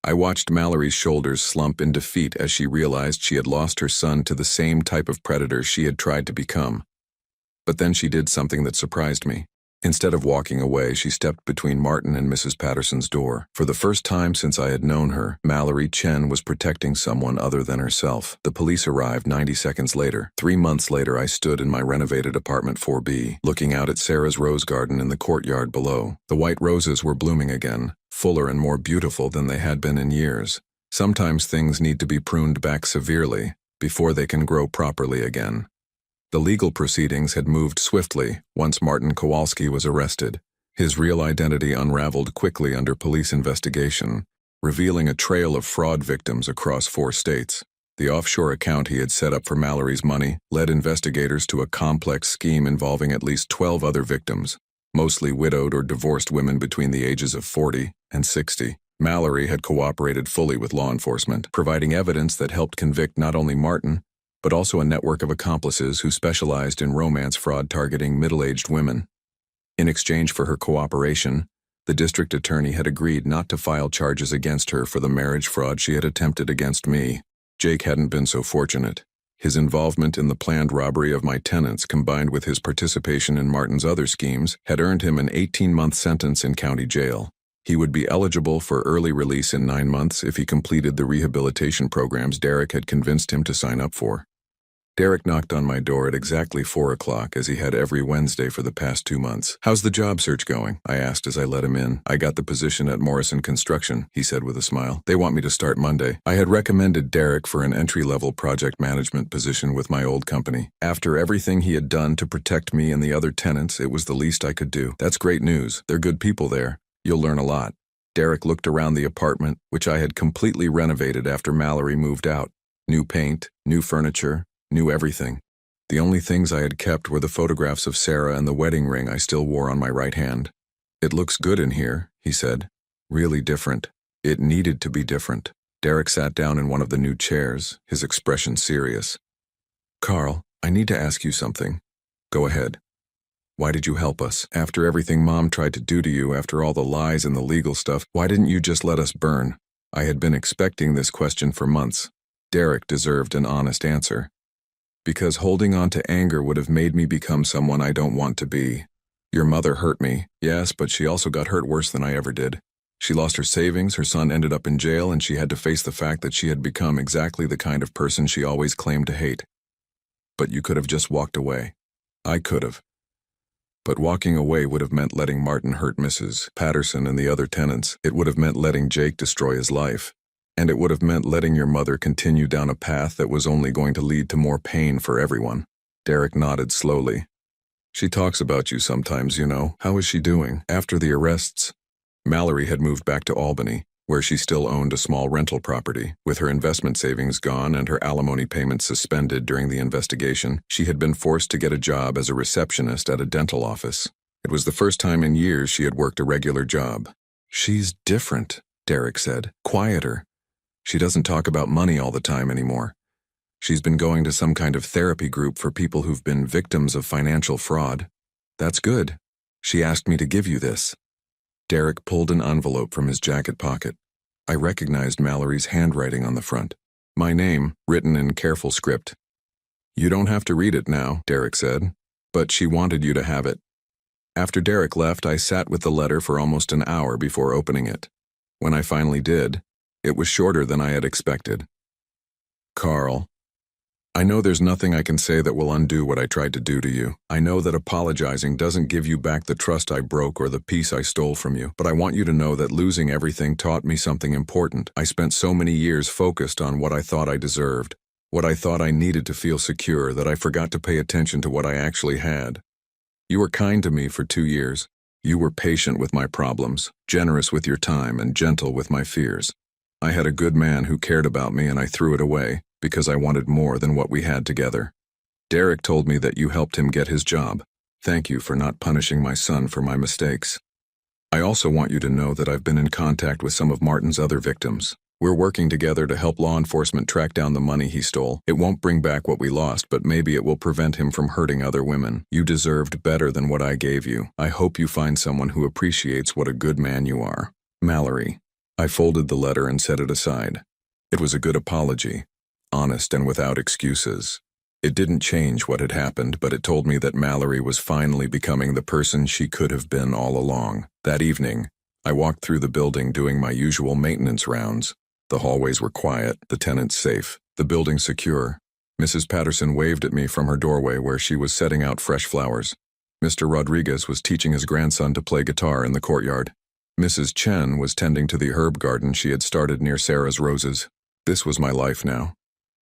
I watched Mallory's shoulders slump in defeat as she realized she had lost her son to the same type of predator she had tried to become. But then she did something that surprised me. Instead of walking away, she stepped between Martin and Mrs. Patterson's door. For the first time since I had known her, Mallory Chen was protecting someone other than herself. The police arrived 90 seconds later. 3 months later, I stood in my renovated apartment 4B, looking out at Sarah's rose garden in the courtyard below. The white roses were blooming again, fuller and more beautiful than they had been in years. Sometimes things need to be pruned back severely before they can grow properly again. The legal proceedings had moved swiftly once Martin Kowalski was arrested. His real identity unraveled quickly under police investigation, revealing a trail of fraud victims across 4 states. The offshore account he had set up for Mallory's money led investigators to a complex scheme involving at least 12 other victims, mostly widowed or divorced women between the ages of 40 and 60. Mallory had cooperated fully with law enforcement, providing evidence that helped convict not only Martin, but also a network of accomplices who specialized in romance fraud targeting middle-aged women. In exchange for her cooperation, the district attorney had agreed not to file charges against her for the marriage fraud she had attempted against me. Jake hadn't been so fortunate. His involvement in the planned robbery of my tenants, combined with his participation in Martin's other schemes, had earned him an 18-month sentence in county jail. He would be eligible for early release in 9 months if he completed the rehabilitation programs Derek had convinced him to sign up for. Derek knocked on my door at exactly 4 o'clock, as he had every Wednesday for the past 2 months. "How's the job search going?" I asked as I let him in. "I got the position at Morrison Construction," he said with a smile. "They want me to start Monday." I had recommended Derek for an entry-level project management position with my old company. After everything he had done to protect me and the other tenants, it was the least I could do. "That's great news. They're good people there. You'll learn a lot." Derek looked around the apartment, which I had completely renovated after Mallory moved out. New paint, new furniture, new everything. The only things I had kept were the photographs of Sarah and the wedding ring I still wore on my right hand. "It looks good in here," he said. "Really different." It needed to be different. Derek sat down in one of the new chairs, his expression serious. Carl, I need to ask you something. Go ahead. Why did you help us? After everything Mom tried to do to you, after all the lies and the legal stuff, why didn't you just let us burn? I had been expecting this question for months. Derek deserved an honest answer. Because holding on to anger would have made me become someone I don't want to be. Your mother hurt me, yes, but she also got hurt worse than I ever did. She lost her savings, her son ended up in jail, and she had to face the fact that she had become exactly the kind of person she always claimed to hate. But you could have just walked away. I could have. But walking away would have meant letting Martin hurt Mrs. Patterson and the other tenants. It would have meant letting Jake destroy his life. And it would have meant letting your mother continue down a path that was only going to lead to more pain for everyone. Derek nodded slowly. She talks about you sometimes, you know. How is she doing? After the arrests, Mallory had moved back to Albany, where she still owned a small rental property. With her investment savings gone and her alimony payments suspended during the investigation, she had been forced to get a job as a receptionist at a dental office. It was the first time in years she had worked a regular job. She's different, Derek said. Quieter. She doesn't talk about money all the time anymore. She's been going to some kind of therapy group for people who've been victims of financial fraud. That's good. She asked me to give you this. Derek pulled an envelope from his jacket pocket. I recognized Mallory's handwriting on the front. My name, written in careful script. You don't have to read it now, Derek said, but she wanted you to have it. After Derek left, I sat with the letter for almost an hour before opening it. When I finally did, it was shorter than I had expected. Carl, I know there's nothing I can say that will undo what I tried to do to you. I know that apologizing doesn't give you back the trust I broke or the peace I stole from you, but I want you to know that losing everything taught me something important. I spent so many years focused on what I thought I deserved, what I thought I needed to feel secure, that I forgot to pay attention to what I actually had. You were kind to me for 2 years. You were patient with my problems, generous with your time, and gentle with my fears. I had a good man who cared about me, and I threw it away because I wanted more than what we had together. Derek told me that you helped him get his job. Thank you for not punishing my son for my mistakes. I also want you to know that I've been in contact with some of Martin's other victims. We're working together to help law enforcement track down the money he stole. It won't bring back what we lost, but maybe it will prevent him from hurting other women. You deserved better than what I gave you. I hope you find someone who appreciates what a good man you are. Mallory. I folded the letter and set it aside. It was a good apology, honest and without excuses. It didn't change what had happened, but it told me that Mallory was finally becoming the person she could have been all along. That evening, I walked through the building doing my usual maintenance rounds. The hallways were quiet, the tenants safe, the building secure. Mrs. Patterson waved at me from her doorway where she was setting out fresh flowers. Mr. Rodriguez was teaching his grandson to play guitar in the courtyard. Mrs. Chen was tending to the herb garden she had started near Sarah's roses. This was my life now.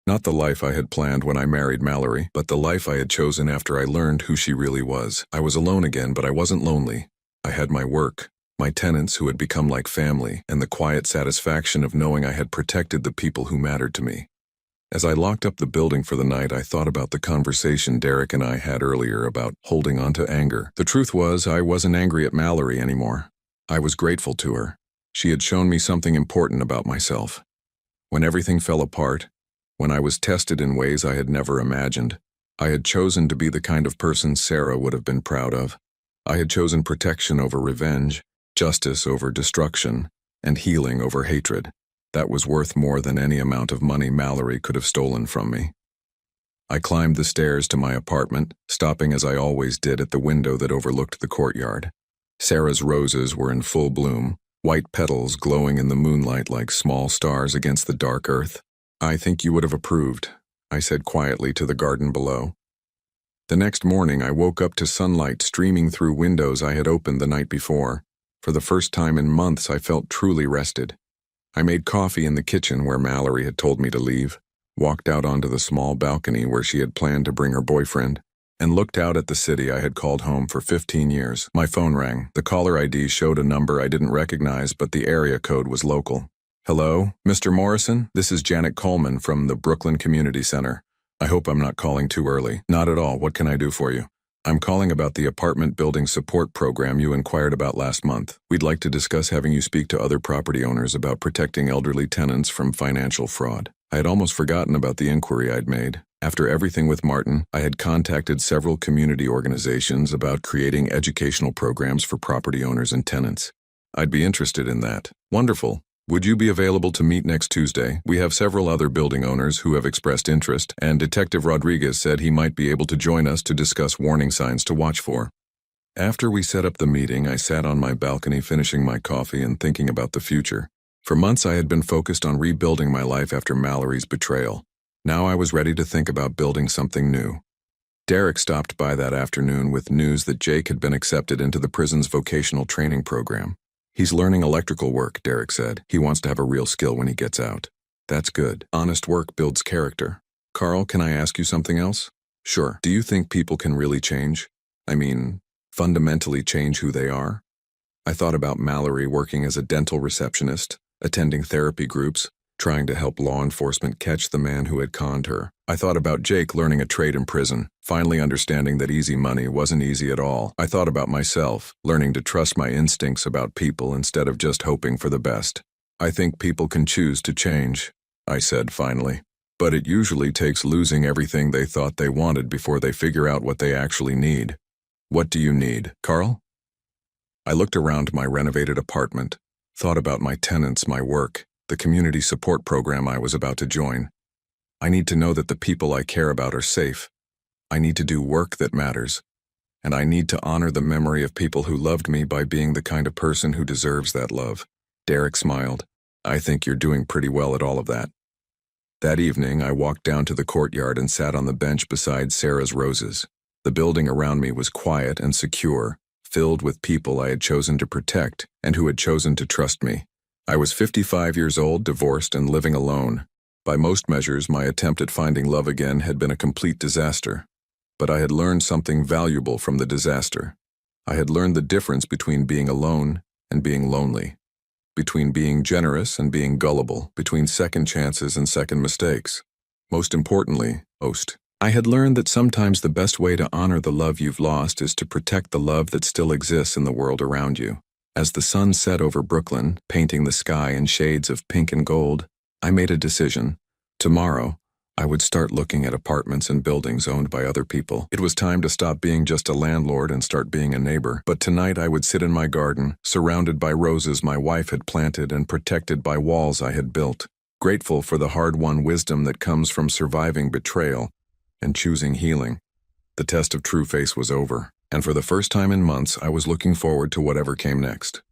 Not the life I had planned when I married Mallory, but the life I had chosen after I learned who she really was. I was alone again, but I wasn't lonely. I had my work, my tenants who had become like family, and the quiet satisfaction of knowing I had protected the people who mattered to me. As I locked up the building for the night, I thought about the conversation Derek and I had earlier about holding on to anger. The truth was, I wasn't angry at Mallory anymore. I was grateful to her. She had shown me something important about myself. When everything fell apart, when I was tested in ways I had never imagined, I had chosen to be the kind of person Sarah would have been proud of. I had chosen protection over revenge, justice over destruction, and healing over hatred. That was worth more than any amount of money Mallory could have stolen from me. I climbed the stairs to my apartment, stopping as I always did at the window that overlooked the courtyard. Sarah's roses were in full bloom, white petals glowing in the moonlight like small stars against the dark earth. I think you would have approved, I said quietly to the garden below. The next morning, I woke up to sunlight streaming through windows I had opened the night before. For the first time in months, I felt truly rested. I made coffee in the kitchen where Mallory had told me to leave, walked out onto the small balcony where she had planned to bring her boyfriend, and looked out at the city I had called home for 15 years. My phone rang. The caller ID showed a number I didn't recognize, but the area code was local. Hello, Mr. Morrison? This is Janet Coleman from the Brooklyn Community Center. I hope I'm not calling too early. Not at all. What can I do for you? I'm calling about the apartment building support program you inquired about last month. We'd like to discuss having you speak to other property owners about protecting elderly tenants from financial fraud. I had almost forgotten about the inquiry I'd made. After everything with Martin, I had contacted several community organizations about creating educational programs for property owners and tenants. I'd be interested in that. Wonderful. Would you be available to meet next Tuesday? We have several other building owners who have expressed interest, and Detective Rodriguez said he might be able to join us to discuss warning signs to watch for. After we set up the meeting, I sat on my balcony finishing my coffee and thinking about the future. For months I had been focused on rebuilding my life after Mallory's betrayal. Now I was ready to think about building something new. Derek stopped by that afternoon with news that Jake had been accepted into the prison's vocational training program. He's learning electrical work, Derek said. He wants to have a real skill when he gets out. That's good. Honest work builds character. Carl, can I ask you something else? Sure. Do you think people can really change? I mean, fundamentally change who they are? I thought about Mallory working as a dental receptionist, attending therapy groups, trying to help law enforcement catch the man who had conned her. I thought about Jake learning a trade in prison, finally understanding that easy money wasn't easy at all. I thought about myself, learning to trust my instincts about people instead of just hoping for the best. I think people can choose to change, I said finally. But it usually takes losing everything they thought they wanted before they figure out what they actually need. What do you need, Carl? I looked around my renovated apartment, thought about my tenants, my work, the community support program I was about to join. I need to know that the people I care about are safe. I need to do work that matters. And I need to honor the memory of people who loved me by being the kind of person who deserves that love. Derek smiled. I think you're doing pretty well at all of that. That evening, I walked down to the courtyard and sat on the bench beside Sarah's roses. The building around me was quiet and secure, filled with people I had chosen to protect and who had chosen to trust me. I was 55 years old, divorced, and living alone. By most measures, my attempt at finding love again had been a complete disaster. But I had learned something valuable from the disaster. I had learned the difference between being alone and being lonely, between being generous and being gullible, between second chances and second mistakes. Most importantly, I had learned that sometimes the best way to honor the love you've lost is to protect the love that still exists in the world around you. As the sun set over Brooklyn, painting the sky in shades of pink and gold, I made a decision. Tomorrow, I would start looking at apartments and buildings owned by other people. It was time to stop being just a landlord and start being a neighbor. But tonight I would sit in my garden, surrounded by roses my wife had planted and protected by walls I had built, grateful for the hard-won wisdom that comes from surviving betrayal and choosing healing. The test of true face was over, and for the first time in months I was looking forward to whatever came next.